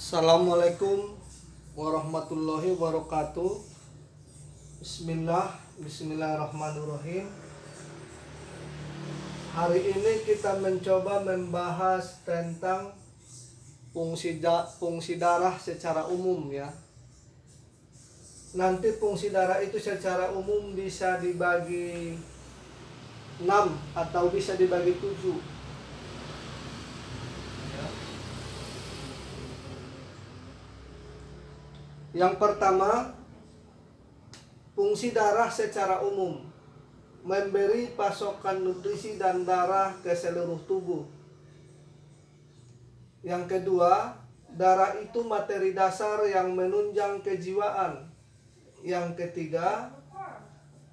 Assalamualaikum warahmatullahi wabarakatuh. Bismillahirrahmanirrahim. Hari ini kita mencoba membahas tentang fungsi darah secara umum ya. Nanti fungsi darah itu secara umum bisa dibagi 6 atau bisa dibagi 7. Yang pertama, fungsi darah secara umum memberi pasokan nutrisi dan darah ke seluruh tubuh. Yang kedua, darah itu materi dasar yang menunjang kejiwaan. Yang ketiga,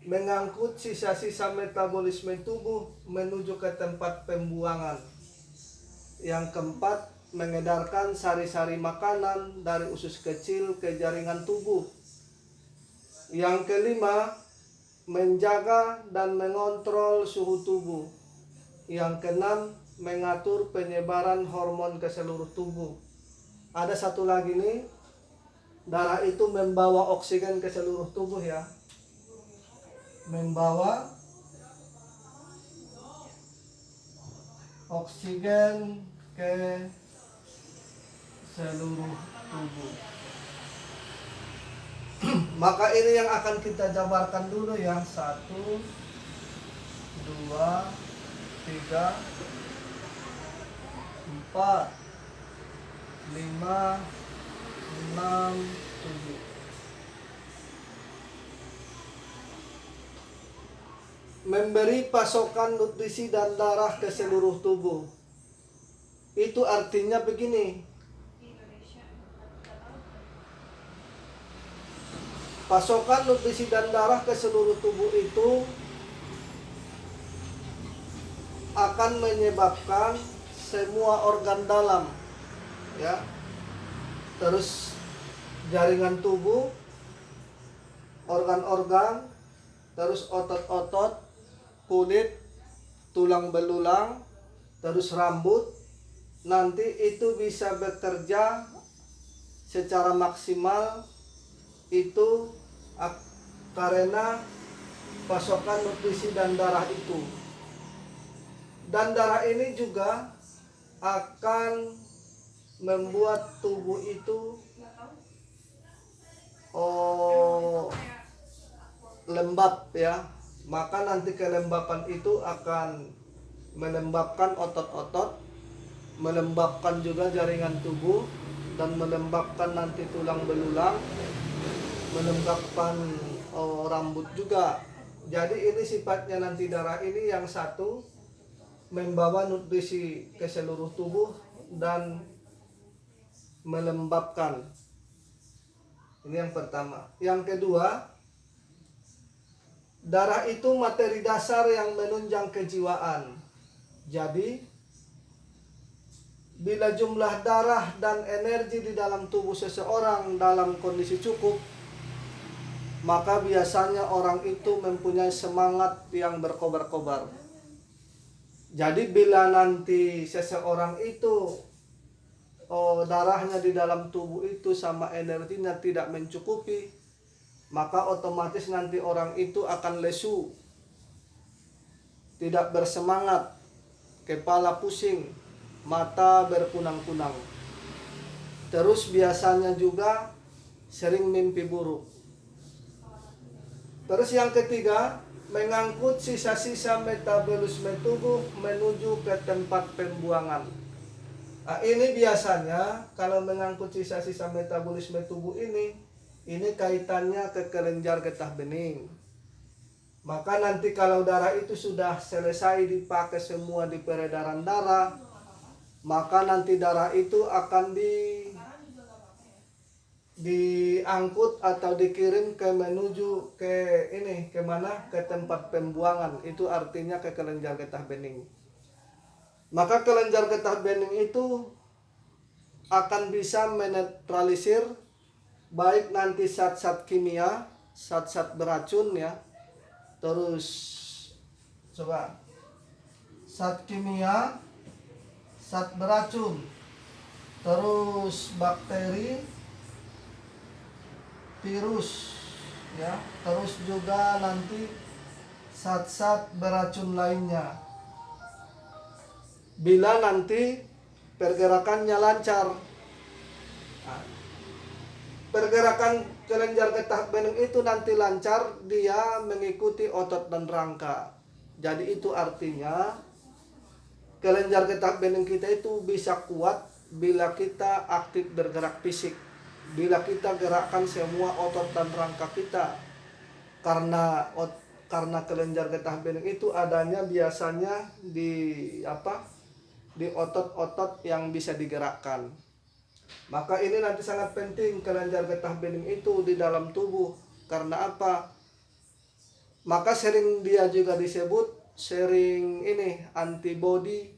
mengangkut sisa-sisa metabolisme tubuh menuju ke tempat pembuangan. Yang keempat, mengedarkan sari-sari makanan dari usus kecil ke jaringan tubuh. Yang kelima, menjaga dan mengontrol suhu tubuh. Yang keenam, mengatur penyebaran hormon ke seluruh tubuh. Ada satu lagi nih, darah itu membawa oksigen ke seluruh tubuh ya. Membawa oksigen ke seluruh tubuh. Maka ini yang akan kita jabarkan dulu ya. 1, 2, 3, 4, 5, 6, 7. Memberi pasokan nutrisi dan darah ke seluruh tubuh. Itu artinya begini. Pasokan nutrisi dan darah ke seluruh tubuh itu akan menyebabkan semua organ dalam ya. Terus jaringan tubuh, organ-organ, terus otot-otot, kulit, tulang belulang, terus rambut, nanti itu bisa bekerja secara maksimal itu karena pasokan nutrisi dan darah itu. Dan darah ini juga akan membuat tubuh itu lembab ya. Maka nanti kelembapan itu akan melembabkan otot-otot, melembabkan juga jaringan tubuh, dan melembabkan nanti tulang belulang, melembabkan rambut juga. Jadi ini sifatnya nanti darah ini, yang satu membawa nutrisi ke seluruh tubuh dan melembabkan. Ini yang pertama. Yang kedua, darah itu materi dasar yang menunjang kejiwaan. Jadi bila jumlah darah dan energi di dalam tubuh seseorang dalam kondisi cukup, maka biasanya orang itu mempunyai semangat yang berkobar-kobar. Jadi bila nanti seseorang itu darahnya di dalam tubuh itu sama energinya tidak mencukupi, maka otomatis nanti orang itu akan lesu, tidak bersemangat, kepala pusing, mata berkunang-kunang. Terus biasanya juga sering mimpi buruk. Terus yang ketiga, mengangkut sisa-sisa metabolisme tubuh menuju ke tempat pembuangan. Nah, ini biasanya kalau mengangkut sisa-sisa metabolisme tubuh ini kaitannya ke kelenjar getah bening. Maka nanti kalau darah itu sudah selesai dipakai semua di peredaran darah, maka nanti darah itu akan diangkut atau dikirim menuju ke mana? Ke tempat pembuangan. Itu artinya ke kelenjar getah bening. Maka kelenjar getah bening itu akan bisa menetralisir baik nanti zat-zat kimia, zat-zat beracun ya. Terus coba zat kimia, zat beracun, terus bakteri, virus, ya, terus juga nanti zat-zat beracun lainnya. Bila nanti pergerakannya lancar, nah, pergerakan kelenjar getah bening itu nanti lancar, dia mengikuti otot dan rangka. Jadi itu artinya kelenjar getah bening kita itu bisa kuat bila kita aktif bergerak fisik, bila kita gerakkan semua otot dan rangka kita. Karena kelenjar getah bening itu adanya biasanya di otot-otot yang bisa digerakkan. Maka ini nanti sangat penting kelenjar getah bening itu di dalam tubuh. Karena apa? Maka sering dia juga disebut antibodi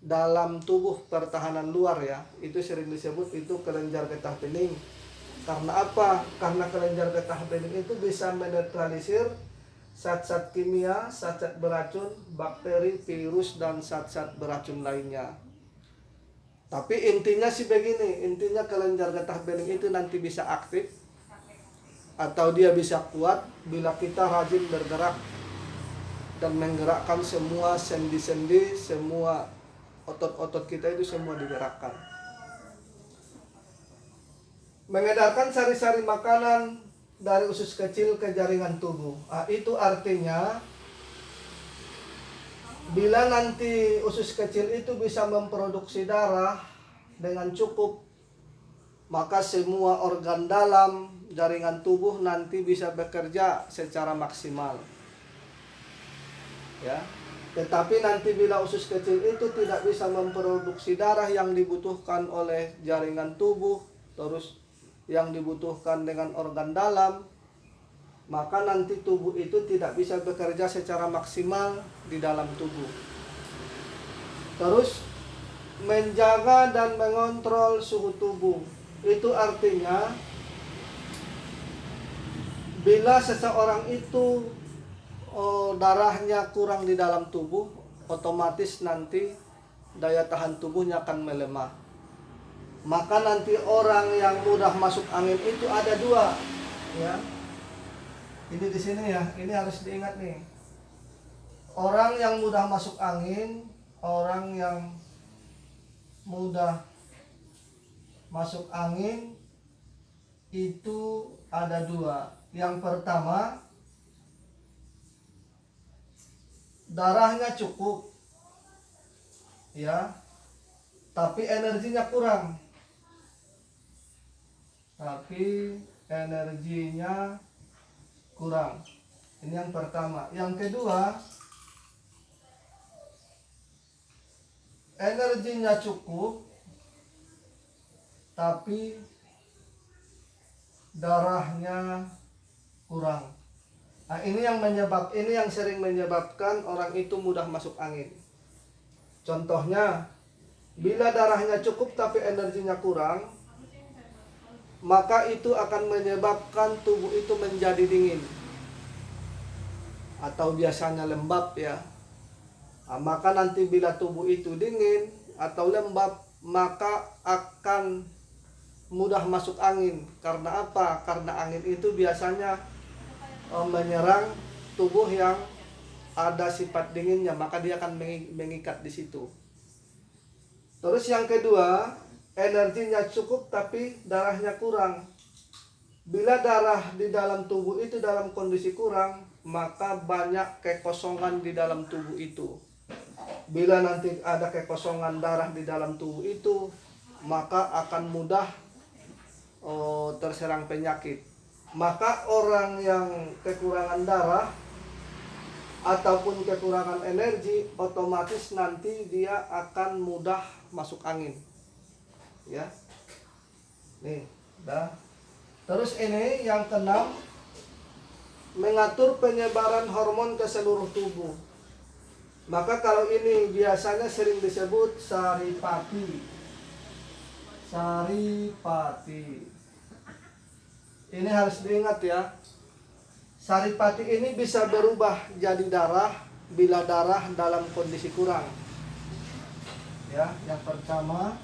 dalam tubuh pertahanan luar, ya. Itu sering disebut itu kelenjar getah bening. Karena apa? Karena kelenjar getah bening itu bisa menetralisir zat-zat kimia, zat-zat beracun, bakteri, virus, dan zat-zat beracun lainnya. Tapi intinya sih begini, intinya kelenjar getah bening itu nanti bisa aktif atau dia bisa kuat bila kita rajin bergerak dan menggerakkan semua sendi-sendi, semua otot-otot kita itu semua digerakkan. Mengedarkan sari-sari makanan dari usus kecil ke jaringan tubuh. Itu artinya bila nanti usus kecil itu bisa memproduksi darah dengan cukup, maka semua organ dalam jaringan tubuh nanti bisa bekerja secara maksimal. Ya. Tetapi nanti bila usus kecil itu tidak bisa memproduksi darah yang dibutuhkan oleh jaringan tubuh, terus yang dibutuhkan dengan organ dalam, maka nanti tubuh itu tidak bisa bekerja secara maksimal di dalam tubuh. Terus menjaga dan mengontrol suhu tubuh. Itu artinya bila seseorang itu darahnya kurang di dalam tubuh, otomatis nanti daya tahan tubuhnya akan melemah. Maka nanti orang yang mudah masuk angin itu ada dua, ya. Ini di sini ya, ini harus diingat nih. Orang yang mudah masuk angin, orang yang mudah masuk angin itu ada dua. Yang pertama, darahnya cukup, ya, tapi energinya kurang. Ini yang pertama. Yang kedua, energinya cukup tapi darahnya kurang. Ini yang sering menyebabkan orang itu mudah masuk angin. Contohnya, bila darahnya cukup tapi energinya kurang, maka itu akan menyebabkan tubuh itu menjadi dingin atau biasanya lembab, ya. Maka nanti bila tubuh itu dingin atau lembab, maka akan mudah masuk angin. Karena apa? Karena angin itu biasanya menyerang tubuh yang ada sifat dinginnya, maka dia akan mengikat di situ. Terus yang kedua, energinya cukup tapi darahnya kurang. Bila darah di dalam tubuh itu dalam kondisi kurang, maka banyak kekosongan di dalam tubuh itu. Bila nanti ada kekosongan darah di dalam tubuh itu, maka akan mudah terserang penyakit. Maka orang yang kekurangan darah ataupun kekurangan energi, otomatis nanti dia akan mudah masuk angin. Ya, nih, dah. Terus ini yang keenam, mengatur penyebaran hormon ke seluruh tubuh. Maka kalau ini biasanya sering disebut saripati. Ini harus diingat, ya. Saripati ini bisa berubah jadi darah bila darah dalam kondisi kurang. Ya, yang pertama,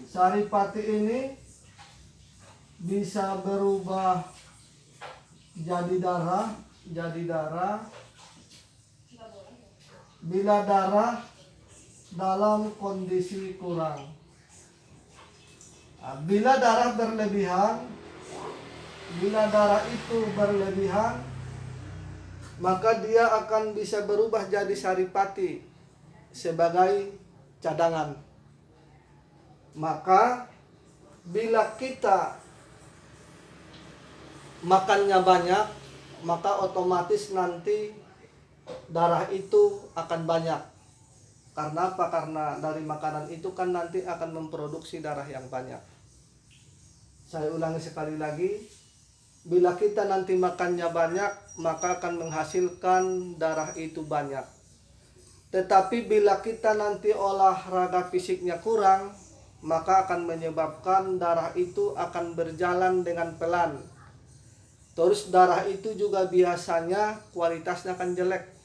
saripati ini bisa berubah jadi darah bila darah dalam kondisi kurang. Bila darah itu berlebihan, maka dia akan bisa berubah jadi saripati sebagai cadangan. Maka bila kita makannya banyak, maka otomatis nanti darah itu akan banyak. Karena apa? Karena dari makanan itu kan nanti akan memproduksi darah yang banyak. Saya ulangi sekali lagi, bila kita nanti makannya banyak, maka akan menghasilkan darah itu banyak. Tetapi bila kita nanti olahraga fisiknya kurang, maka akan menyebabkan darah itu akan berjalan dengan pelan. Terus darah itu juga biasanya kualitasnya akan jelek.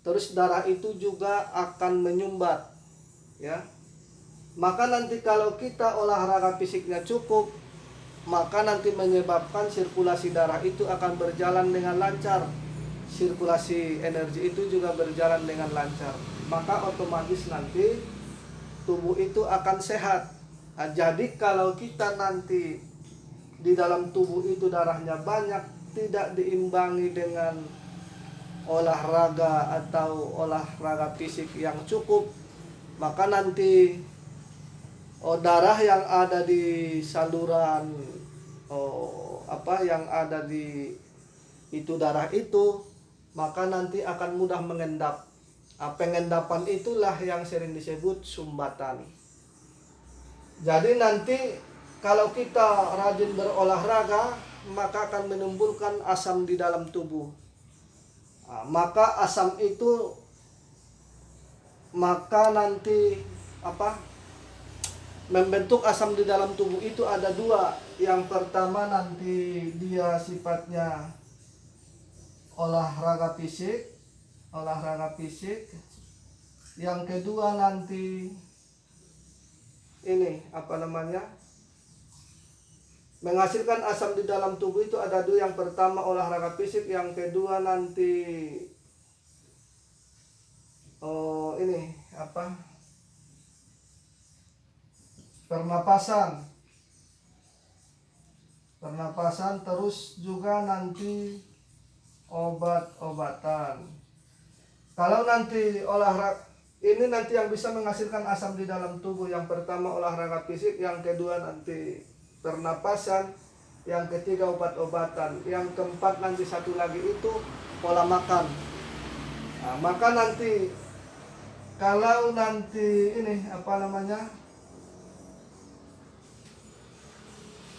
Terus darah itu juga akan menyumbat, ya. Maka nanti kalau kita olahraga fisiknya cukup, maka nanti menyebabkan sirkulasi darah itu akan berjalan dengan lancar. Sirkulasi energi itu juga berjalan dengan lancar. Maka otomatis nanti tubuh itu akan sehat. Nah, jadi kalau kita nanti di dalam tubuh itu darahnya banyak, tidak diimbangi dengan olahraga atau olahraga fisik yang cukup, maka nanti darah yang ada di saluran yang ada di itu darah itu, maka nanti akan mudah mengendap. Pengendapan itulah yang sering disebut sumbatan. Jadi nanti kalau kita rajin berolahraga, maka akan menimbulkan asam di dalam tubuh. Maka asam itu nanti membentuk asam di dalam tubuh itu ada dua. Yang pertama nanti dia sifatnya olahraga fisik. Yang kedua nanti menghasilkan asam di dalam tubuh itu ada dua. Yang pertama olahraga fisik, yang kedua nanti pernapasan, terus juga nanti obat-obatan. Kalau nanti olahraga ini nanti yang bisa menghasilkan asam di dalam tubuh, yang pertama olahraga fisik, yang kedua nanti pernapasan, yang ketiga obat-obatan, yang keempat nanti satu lagi itu pola makan. Maka nanti kalau nanti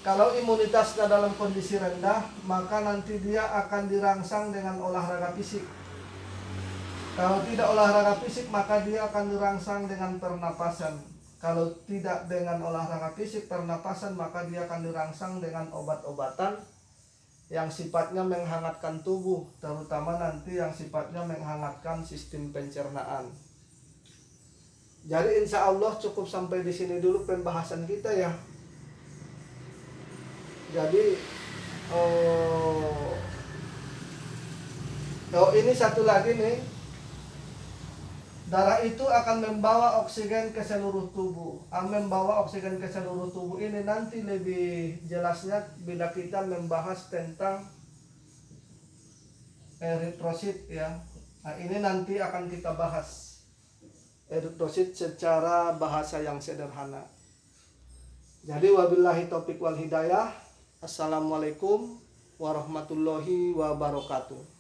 kalau imunitasnya dalam kondisi rendah, maka nanti dia akan dirangsang dengan olahraga fisik. Kalau tidak olahraga fisik, maka dia akan dirangsang dengan pernapasan. Kalau tidak dengan olahraga fisik, pernapasan, maka dia akan dirangsang dengan obat-obatan yang sifatnya menghangatkan tubuh, terutama nanti yang sifatnya menghangatkan sistem pencernaan. Jadi insya Allah cukup sampai di sini dulu pembahasan kita ya. Jadi ini satu lagi nih. Darah itu akan membawa oksigen ke seluruh tubuh. Membawa oksigen ke seluruh tubuh ini nanti lebih jelasnya bila kita membahas tentang eritrosit ya. Nah, ini nanti akan kita bahas eritrosit secara bahasa yang sederhana. Jadi wabillahi taufiq wal hidayah. Assalamualaikum warahmatullahi wabarakatuh.